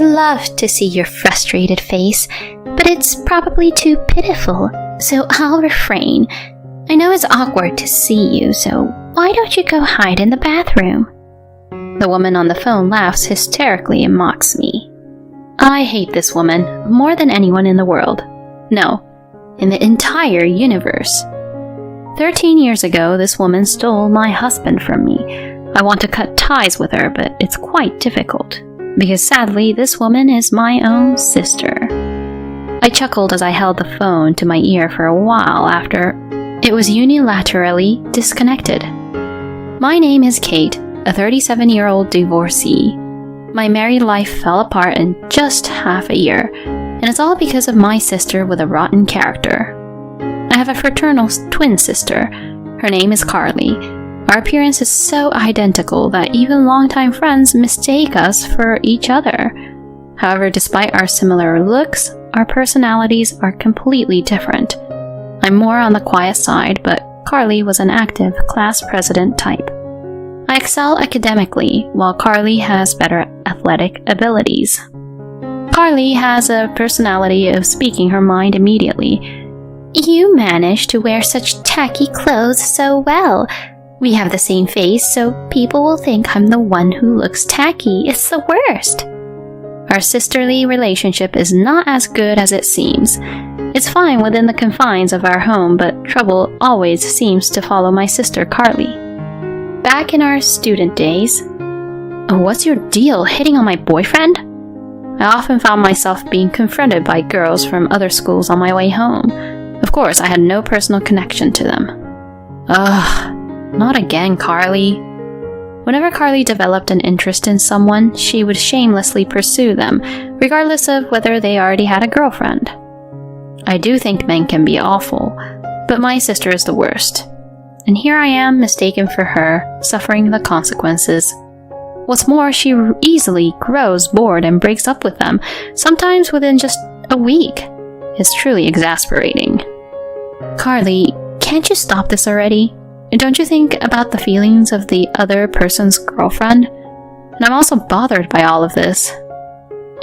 love to see your frustrated face, but it's probably too pitiful, so I'll refrain. I know it's awkward to see you, so why don't you go hide in the bathroom? The woman on the phone laughs hysterically and mocks me. I hate this woman more than anyone in the world. No, in the entire universe. 13 years ago, this woman stole my husband from me. I want to cut ties with her, but it's quite difficult, because sadly, this woman is my own sister. I chuckled as I held the phone to my ear for a while after it was unilaterally disconnected. My name is Kate, a 37-year-old divorcee. My married life fell apart in just half a year, and it's all because of my sister with a rotten character. I have a fraternal twin sister. Her name is Carly. Our appearance is so identical that even longtime friends mistake us for each other. However, despite our similar looks, our personalities are completely different. I'm more on the quiet side, but Carly was an active class president type. I excel academically, while Carly has better athletic abilities. Carly has a personality of speaking her mind immediately. You manage to wear such tacky clothes so well. We have the same face, so people will think I'm the one who looks tacky. It's the worst. Our sisterly relationship is not as good as it seems. It's fine within the confines of our home, but trouble always seems to follow my sister Carly. Back in our student days, what's your deal, hitting on my boyfriend? I often found myself being confronted by girls from other schools on my way home. Of course, I had no personal connection to them. Ugh, not again, Carly. Whenever Carly developed an interest in someone, she would shamelessly pursue them, regardless of whether they already had a girlfriend. I do think men can be awful, but my sister is the worst. And here I am, mistaken for her, suffering the consequences. What's more, she easily grows bored and breaks up with them, sometimes within just a week. It's truly exasperating. Carly, can't you stop this already? Don't you think about the feelings of the other person's girlfriend? And I'm also bothered by all of this.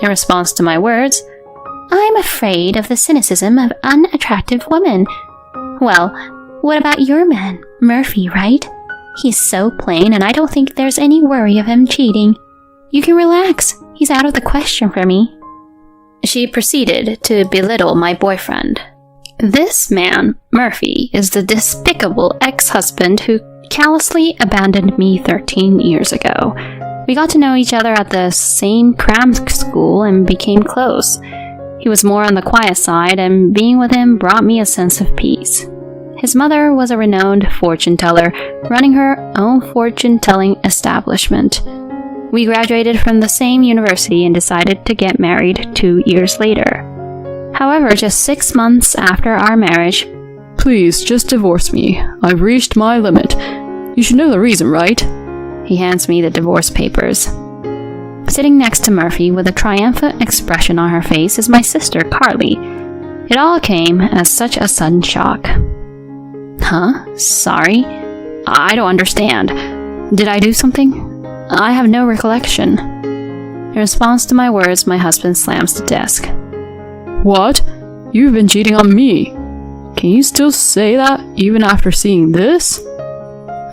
In response to my words, I'm afraid of the cynicism of unattractive women. Well, what about your man, Murphy, right? He's so plain, and I don't think there's any worry of him cheating. You can relax. He's out of the question for me. She proceeded to belittle my boyfriend. This man, Murphy, is the despicable ex-husband who callously abandoned me 13 years ago. We got to know each other at the same cram school and became close. He was more on the quiet side, and being with him brought me a sense of peace. His mother was a renowned fortune teller, running her own fortune-telling establishment. We graduated from the same university and decided to get married 2 years later. However, just 6 months after our marriage, "Please, just divorce me. I've reached my limit. You should know the reason, right?" He hands me the divorce papers. Sitting next to Murphy with a triumphant expression on her face is my sister, Carly. It all came as such a sudden shock. Huh? Sorry? I don't understand. Did I do something? I have no recollection. In response to my words, my husband slams the desk. What? You've been cheating on me. Can you still say that, even after seeing this?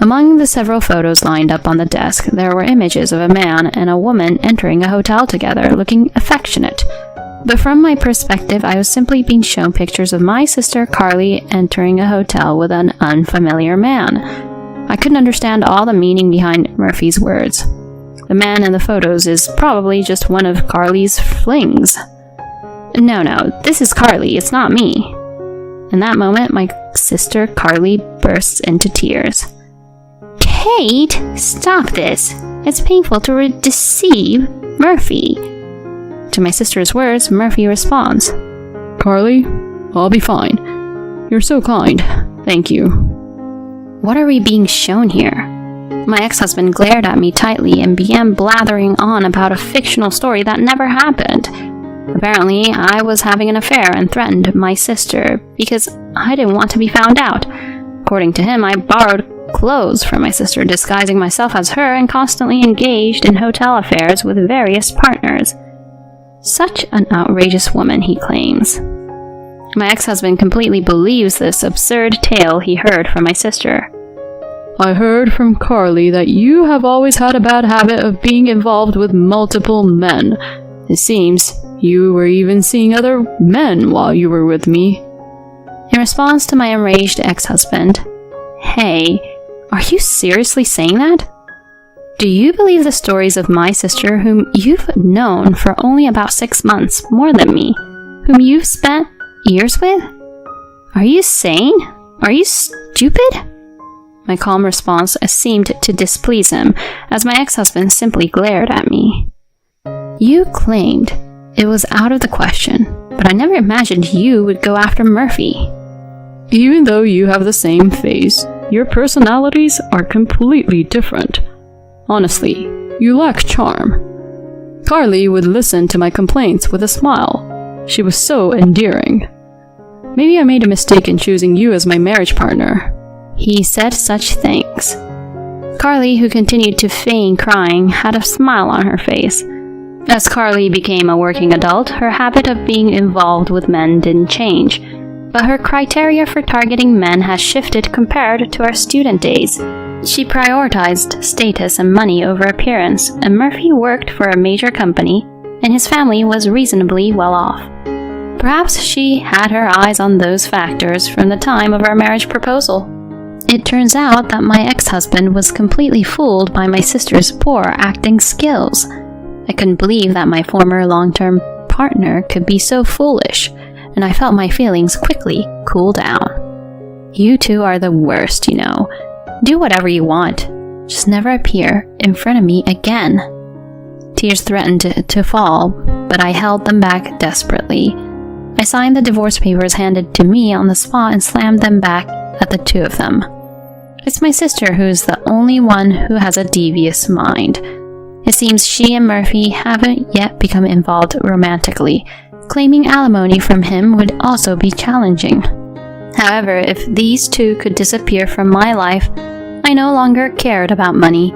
Among the several photos lined up on the desk, there were images of a man and a woman entering a hotel together, looking affectionate. But from my perspective, I was simply being shown pictures of my sister Carly entering a hotel with an unfamiliar man. I couldn't understand all the meaning behind Murphy's words. The man in the photos is probably just one of Carly's flings. No, this is Carly, it's not me. In that moment, my sister Carly bursts into tears. Kate, stop this. It's painful to deceive Murphy. To my sister's words, Murphy responds, Carly, I'll be fine. You're so kind. Thank you. What are we being shown here? My ex-husband glared at me tightly and began blathering on about a fictional story that never happened. Apparently, I was having an affair and threatened my sister because I didn't want to be found out. According to him, I borrowed clothes from my sister, disguising myself as her, and constantly engaged in hotel affairs with various partners. Such an outrageous woman, he claims. My ex-husband completely believes this absurd tale he heard from my sister. I heard from Carly that you have always had a bad habit of being involved with multiple men. It seems you were even seeing other men while you were with me. In response to my enraged ex-husband, Hey, are you seriously saying that? Do you believe the stories of my sister, whom you've known for only about 6 months more than me, whom you've spent years with? Are you sane? Are you stupid? My calm response seemed to displease him, as my ex-husband simply glared at me. You claimed it was out of the question, but I never imagined you would go after Murphy. Even though you have the same face, your personalities are completely different. Honestly, you lack charm. Carly would listen to my complaints with a smile. She was so endearing. Maybe I made a mistake in choosing you as my marriage partner. He said such things. Carly, who continued to feign crying, had a smile on her face. As Carly became a working adult, her habit of being involved with men didn't change, but her criteria for targeting men has shifted compared to our student days. She prioritized status and money over appearance, and Murphy worked for a major company, and his family was reasonably well off. Perhaps she had her eyes on those factors from the time of our marriage proposal. It turns out that my ex-husband was completely fooled by my sister's poor acting skills. I couldn't believe that my former long-term partner could be so foolish, and I felt my feelings quickly cool down. You two are the worst, you know. Do whatever you want. Just never appear in front of me again. Tears threatened to fall, but I held them back desperately. I signed the divorce papers handed to me on the spot and slammed them back at the two of them. It's my sister who is the only one who has a devious mind. It seems she and Murphy haven't yet become involved romantically. Claiming alimony from him would also be challenging. However, if these two could disappear from my life, I no longer cared about money.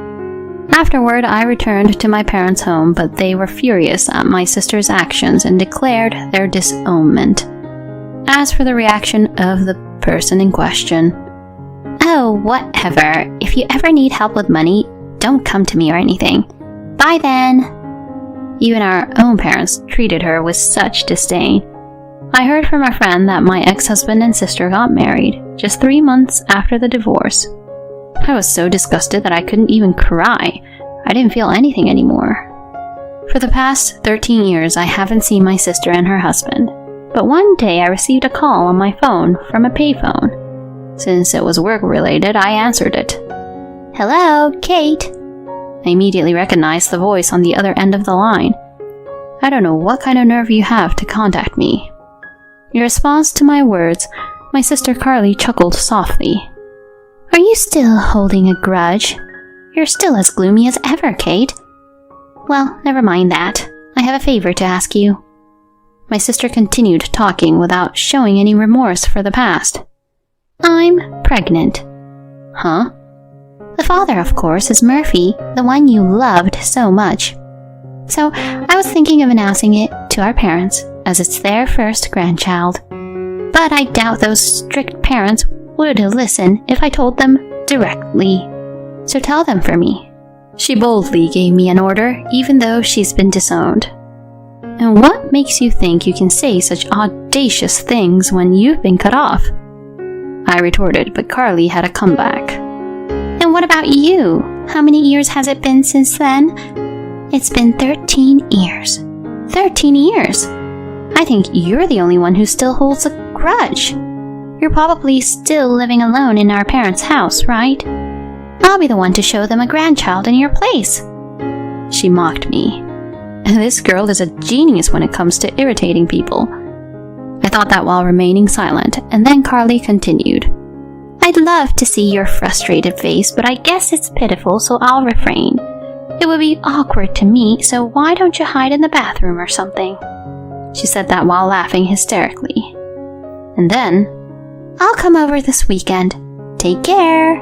Afterward, I returned to my parents' home, but they were furious at my sister's actions and declared their disownment. As for the reaction of the person in question, Oh, whatever. If you ever need help with money, don't come to me or anything. Bye then. Even our own parents treated her with such disdain. I heard from a friend that my ex-husband and sister got married just 3 months after the divorce. I was so disgusted that I couldn't even cry. I didn't feel anything anymore. For the past 13 years, I haven't seen my sister and her husband. But one day I received a call on my phone from a payphone. Since it was work-related, I answered it. Hello, Kate. I immediately recognized the voice on the other end of the line. I don't know what kind of nerve you have to contact me. In response to my words, my sister Carly chuckled softly. Are you still holding a grudge? You're still as gloomy as ever, Kate. Well, never mind that. I have a favor to ask you. My sister continued talking without showing any remorse for the past. I'm pregnant. Huh? The father, of course, is Murphy, the one you loved so much. So I was thinking of announcing it to our parents, as it's their first grandchild. But I doubt those strict parents would listen if I told them directly. So tell them for me. She boldly gave me an order, even though she's been disowned. And what makes you think you can say such audacious things when you've been cut off? I retorted, but Carly had a comeback. And what about you? How many years has it been since then? It's been 13 years. 13 years! I think you're the only one who still holds a grudge. You're probably still living alone in our parents' house, right? I'll be the one to show them a grandchild in your place. She mocked me. This girl is a genius when it comes to irritating people. I thought that while remaining silent, and then Carly continued. I'd love to see your frustrated face, but I guess it's pitiful, so I'll refrain. It would be awkward to me, so why don't you hide in the bathroom or something? She said that while laughing hysterically. And then, I'll come over this weekend. Take care.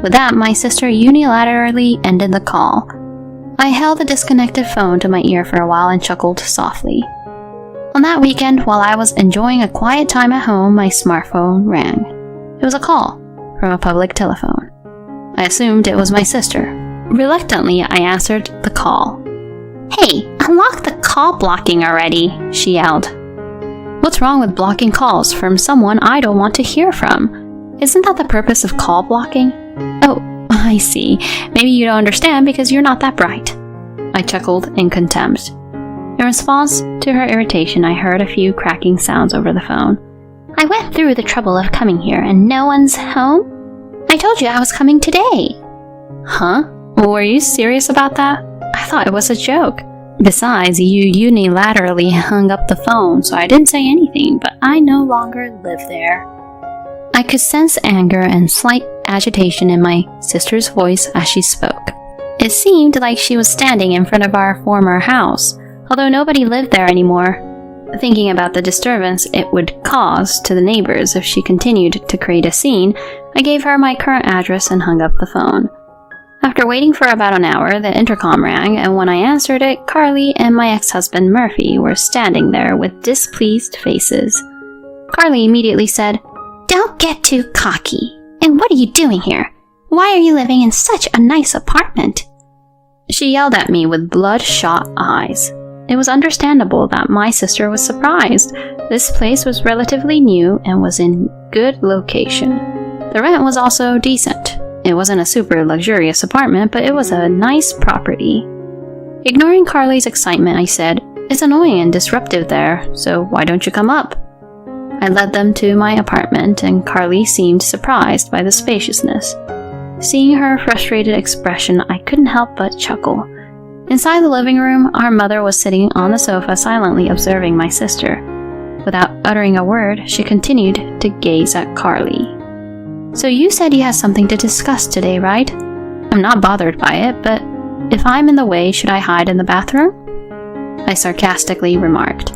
With that, my sister unilaterally ended the call. I held the disconnected phone to my ear for a while and chuckled softly. On that weekend, while I was enjoying a quiet time at home, my smartphone rang. It was a call from a public telephone. I assumed it was my sister. Reluctantly, I answered the call. "Hey, unlock the call blocking already," she yelled. What's wrong with blocking calls from someone I don't want to hear from? Isn't that the purpose of call blocking? Oh, I see. Maybe you don't understand because you're not that bright. I chuckled in contempt. In response to her irritation, I heard a few cracking sounds over the phone. "I went through the trouble of coming here and no one's home? I told you I was coming today." Huh? Were you serious about that? I thought it was a joke. Besides, you unilaterally hung up the phone, so I didn't say anything, but I no longer live there. I could sense anger and slight agitation in my sister's voice as she spoke. It seemed like she was standing in front of our former house, although nobody lived there anymore. Thinking about the disturbance it would cause to the neighbors if she continued to create a scene, I gave her my current address and hung up the phone. After waiting for about an hour, the intercom rang, and when I answered it, Carly and my ex-husband Murphy were standing there with displeased faces. Carly immediately said, "Don't get too cocky. And what are you doing here? Why are you living in such a nice apartment?" She yelled at me with bloodshot eyes. It was understandable that my sister was surprised. This place was relatively new and was in good location. The rent was also decent. It wasn't a super luxurious apartment, but it was a nice property. Ignoring Carly's excitement, I said, "It's annoying and disruptive there, so why don't you come up?" I led them to my apartment, and Carly seemed surprised by the spaciousness. Seeing her frustrated expression, I couldn't help but chuckle. Inside the living room, our mother was sitting on the sofa silently observing my sister. Without uttering a word, she continued to gaze at Carly. "So you said you had something to discuss today, right? I'm not bothered by it, but if I'm in the way, should I hide in the bathroom?" I sarcastically remarked.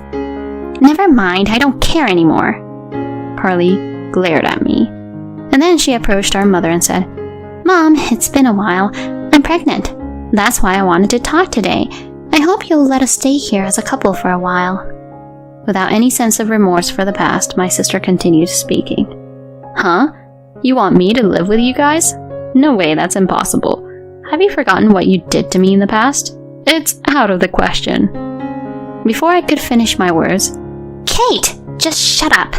"Never mind, I don't care anymore." Carly glared at me. And then she approached our mother and said, "Mom, it's been a while. I'm pregnant. That's why I wanted to talk today. I hope you'll let us stay here as a couple for a while." Without any sense of remorse for the past, my sister continued speaking. "Huh? You want me to live with you guys? No way, that's impossible. Have you forgotten what you did to me in the past? It's out of the question." Before I could finish my words, "Kate, just shut up.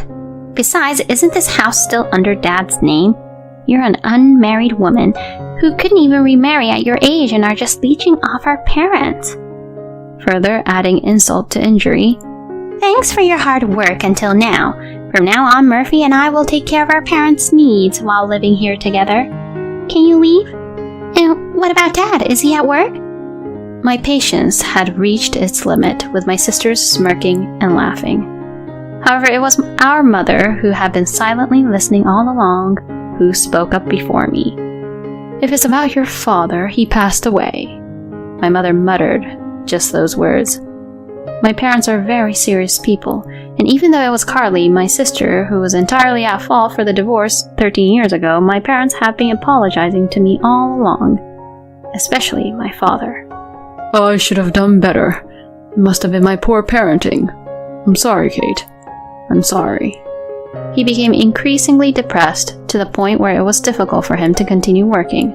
Besides, isn't this house still under Dad's name? You're an unmarried woman who couldn't even remarry at your age and are just leeching off our parents." Further adding insult to injury, "Thanks for your hard work until now. From now on, Murphy and I will take care of our parents' needs while living here together. Can you leave? And what about Dad? Is he at work?" My patience had reached its limit with my sisters smirking and laughing. However, it was our mother, who had been silently listening all along, who spoke up before me. "If it's about your father, he passed away." My mother muttered just those words. My parents are very serious people, and even though it was Carly, my sister, who was entirely at fault for the divorce 13 years ago, my parents have been apologizing to me all along, especially my father. "I should have done better. It must have been my poor parenting. I'm sorry, Kate. I'm sorry." He became increasingly depressed to the point where it was difficult for him to continue working.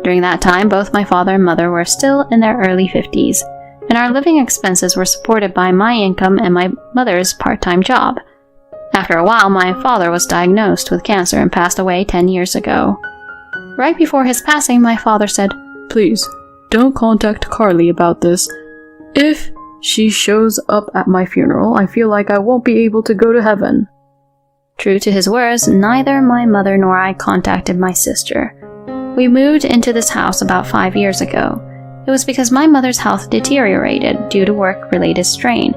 During that time, both my father and mother were still in their early 50s, and our living expenses were supported by my income and my mother's part-time job. After a while, my father was diagnosed with cancer and passed away 10 years ago. Right before his passing, my father said, "Please, don't contact Carly about this. If she shows up at my funeral, I feel like I won't be able to go to heaven." True to his words, neither my mother nor I contacted my sister. We moved into this house about 5 years ago. It was because my mother's health deteriorated due to work-related strain.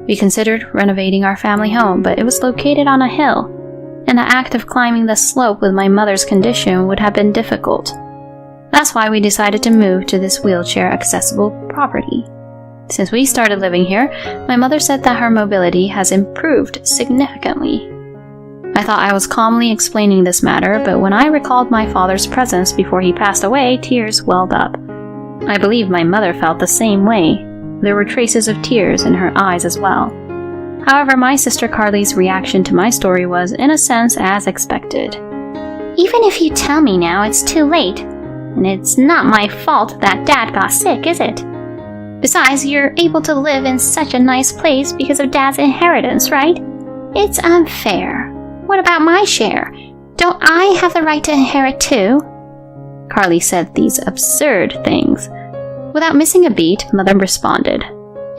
We considered renovating our family home, but it was located on a hill, and the act of climbing the slope with my mother's condition would have been difficult. That's why we decided to move to this wheelchair-accessible property. Since we started living here, my mother said that her mobility has improved significantly. I thought I was calmly explaining this matter, but when I recalled my father's presence before he passed away, tears welled up. I believe my mother felt the same way. There were traces of tears in her eyes as well. However, my sister Carly's reaction to my story was, in a sense, as expected. Even if you tell me now, it's too late. And it's not my fault that Dad got sick, is it? Besides, you're able to live in such a nice place because of Dad's inheritance, right? It's unfair. What about my share? Don't I have the right to inherit too? Carly said these absurd things. Without missing a beat, Mother responded,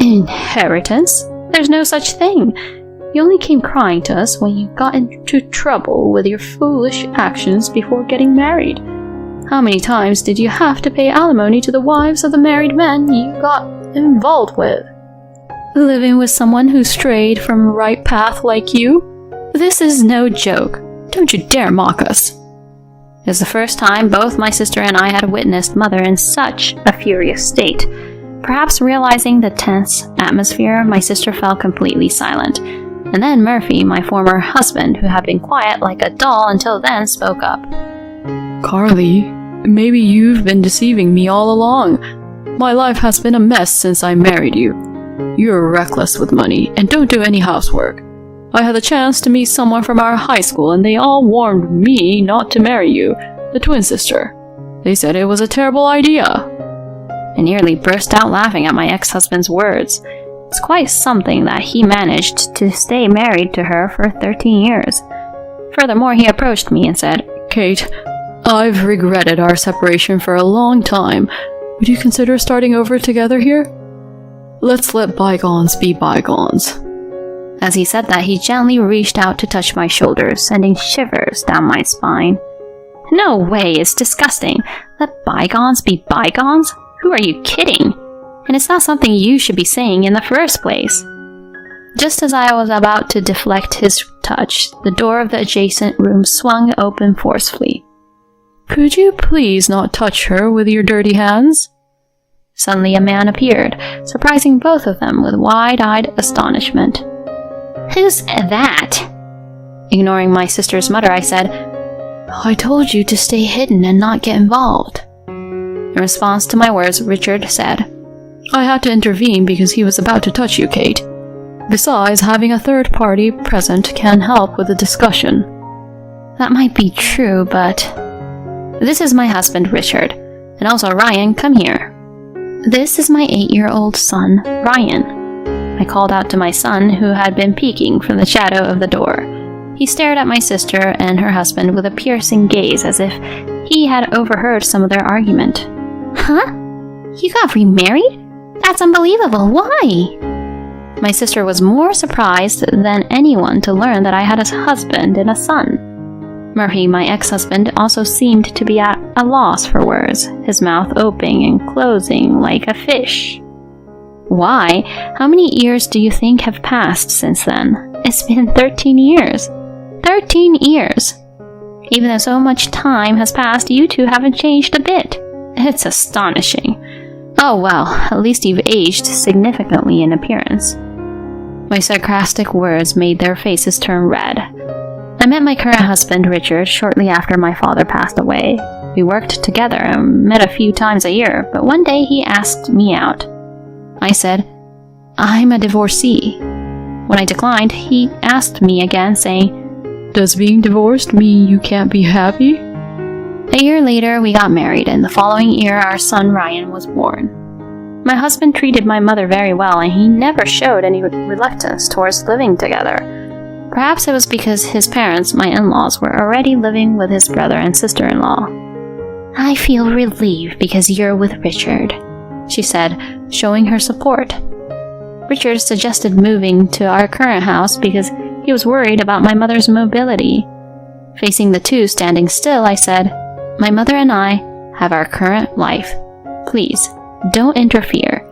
Inheritance? There's no such thing. You only came crying to us when you got into trouble with your foolish actions before getting married. How many times did you have to pay alimony to the wives of the married men you got involved with? Living with someone who strayed from the right path like you? This is no joke. Don't you dare mock us. It was the first time both my sister and I had witnessed Mother in such a furious state. Perhaps realizing the tense atmosphere, my sister fell completely silent. And then Murphy, my former husband, who had been quiet like a doll until then, spoke up. Carly, maybe you've been deceiving me all along. My life has been a mess since I married you. You're reckless with money and don't do any housework. I had the chance to meet someone from our high school and they all warned me not to marry you, the twin sister. They said it was a terrible idea. I nearly burst out laughing at my ex-husband's words. It's quite something that he managed to stay married to her for 13 years. Furthermore, he approached me and said, Kate, I've regretted our separation for a long time. Would you consider starting over together here? Let's let bygones be bygones. As he said that, he gently reached out to touch my shoulders, sending shivers down my spine. No way, it's disgusting. Let bygones be bygones? Who are you kidding? And it's not something you should be saying in the first place. Just as I was about to deflect his touch, the door of the adjacent room swung open forcefully. Could you please not touch her with your dirty hands? Suddenly a man appeared, surprising both of them with wide-eyed astonishment. Who's that? Ignoring my sister's mutter, I said, I told you to stay hidden and not get involved. In response to my words, Richard said, I had to intervene because he was about to touch you, Kate. Besides, having a third party present can help with the discussion. That might be true, but... This is my husband, Richard. And also, Ryan, come here. This is my 8-year-old son, Ryan. I called out to my son, who had been peeking from the shadow of the door. He stared at my sister and her husband with a piercing gaze, as if he had overheard some of their argument. Huh? You got remarried? That's unbelievable. Why? My sister was more surprised than anyone to learn that I had a husband and a son. Murphy, my ex-husband, also seemed to be at a loss for words, his mouth opening and closing like a fish. Why? How many years do you think have passed since then? It's been 13 years. 13 years! Even though so much time has passed, you two haven't changed a bit. It's astonishing. Oh well, at least you've aged significantly in appearance. My sarcastic words made their faces turn red. I met my current husband, Richard, shortly after my father passed away. We worked together and met a few times a year, but one day he asked me out. I said, I'm a divorcee. When I declined, he asked me again, saying, Does being divorced mean you can't be happy? A year later, we got married, and the following year, our son Ryan was born. My husband treated my mother very well, and he never showed any reluctance towards living together. Perhaps it was because his parents, my in-laws, were already living with his brother and sister-in-law. I feel relieved because you're with Richard, she said, showing her support. Richard suggested moving to our current house because he was worried about my mother's mobility. Facing the two standing still, I said, My mother and I have our current life. Please, don't interfere.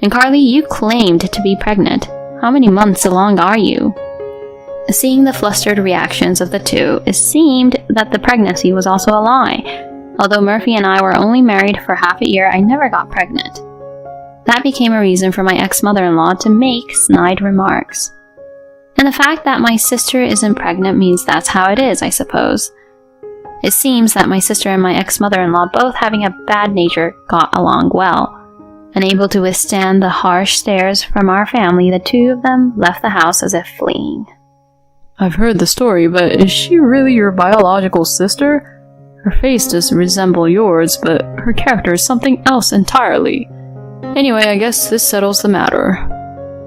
And Carly, you claimed to be pregnant. How many months along are you? Seeing the flustered reactions of the two, it seemed that the pregnancy was also a lie. Although Murphy and I were only married for half a year, I never got pregnant. That became a reason for my ex-mother-in-law to make snide remarks. And the fact that my sister isn't pregnant means that's how it is, I suppose. It seems that my sister and my ex-mother-in-law, both having a bad nature, got along well. Unable to withstand the harsh stares from our family, the two of them left the house as if fleeing. I've heard the story, but is she really your biological sister? Her face does resemble yours, but her character is something else entirely. Anyway, I guess this settles the matter.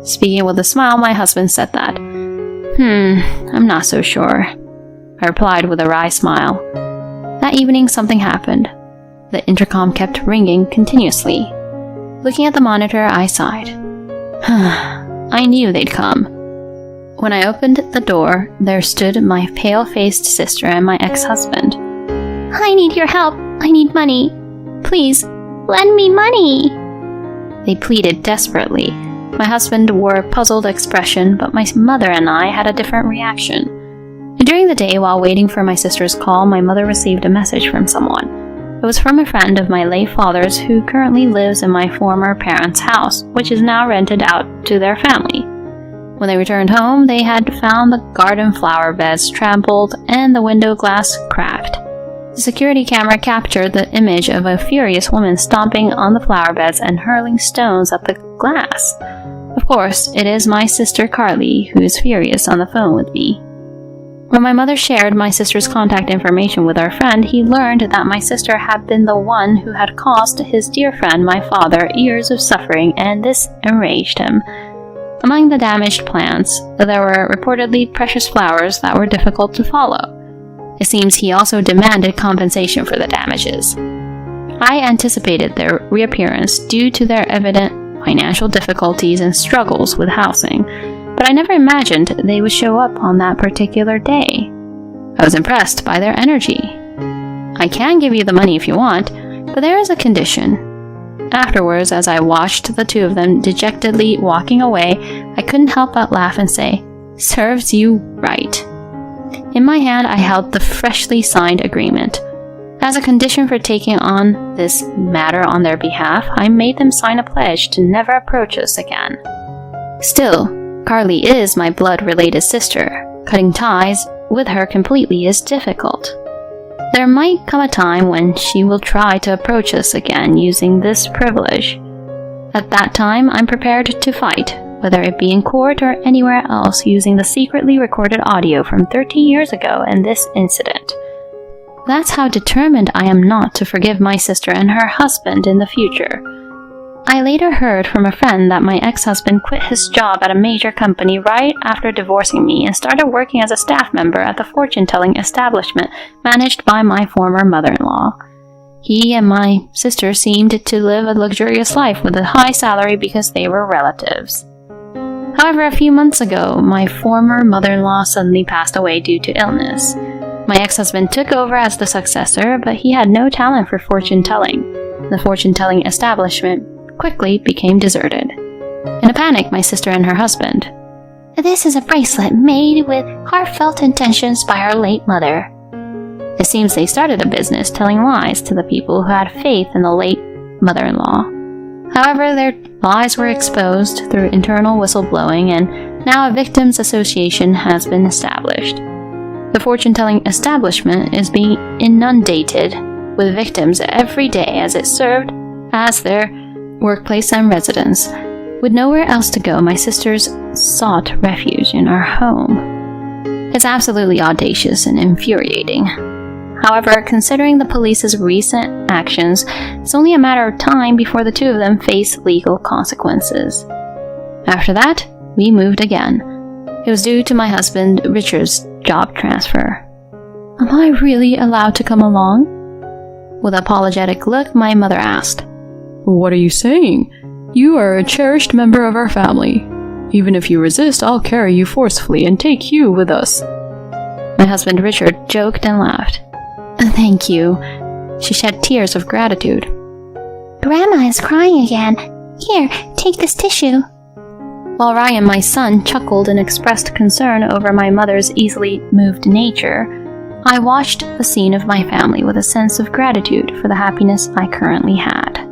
Speaking with a smile, my husband said that. I'm not so sure, I replied with a wry smile. That evening, something happened. The intercom kept ringing continuously. Looking at the monitor, I sighed. I knew they'd come. When I opened the door, there stood my pale-faced sister and my ex-husband. I need your help. I need money. Please, lend me money. They pleaded desperately. My husband wore a puzzled expression, but my mother and I had a different reaction. During the day, while waiting for my sister's call, my mother received a message from someone. It was from a friend of my late father's who currently lives in my former parents' house, which is now rented out to their family. When they returned home, they had found the garden flower beds trampled and the window glass cracked. The security camera captured the image of a furious woman stomping on the flower beds and hurling stones at the glass. Of course, it is my sister Carly who is furious on the phone with me. When my mother shared my sister's contact information with our friend, he learned that my sister had been the one who had caused his dear friend, my father, years of suffering, and this enraged him. Among the damaged plants, there were reportedly precious flowers that were difficult to follow. It seems he also demanded compensation for the damages. I anticipated their reappearance due to their evident financial difficulties and struggles with housing, but I never imagined they would show up on that particular day. I was impressed by their energy. I can give you the money if you want, but there is a condition. Afterwards, as I watched the two of them dejectedly walking away, I couldn't help but laugh and say, "Serves you right." In my hand, I held the freshly signed agreement. As a condition for taking on this matter on their behalf, I made them sign a pledge to never approach us again. Still, Carly is my blood-related sister. Cutting ties with her completely is difficult. There might come a time when she will try to approach us again using this privilege. At that time, I'm prepared to fight, whether it be in court or anywhere else, using the secretly recorded audio from 13 years ago and this incident. That's how determined I am not to forgive my sister and her husband in the future. I later heard from a friend that my ex-husband quit his job at a major company right after divorcing me and started working as a staff member at the fortune-telling establishment managed by my former mother-in-law. He and my sister seemed to live a luxurious life with a high salary because they were relatives. However, a few months ago, my former mother-in-law suddenly passed away due to illness. My ex-husband took over as the successor, but he had no talent for fortune-telling. The fortune-telling establishment quickly became deserted. In a panic, my sister and her husband. This is a bracelet made with heartfelt intentions by our late mother. It seems they started a business telling lies to the people who had faith in the late mother-in-law. However, their lies were exposed through internal whistleblowing, and now a victims' association has been established. The fortune-telling establishment is being inundated with victims every day as it served as their workplace and residence. With nowhere else to go, my sisters sought refuge in our home. It's absolutely audacious and infuriating. However, considering the police's recent actions, it's only a matter of time before the two of them face legal consequences. After that, we moved again. It was due to my husband Richard's job transfer. Am I really allowed to come along? With an apologetic look, my mother asked. What are you saying? You are a cherished member of our family. Even if you resist, I'll carry you forcefully and take you with us. My husband Richard joked and laughed. Thank you. She shed tears of gratitude. Grandma is crying again. Here, take this tissue. While Ryan, my son, chuckled and expressed concern over my mother's easily moved nature, I watched the scene of my family with a sense of gratitude for the happiness I currently had.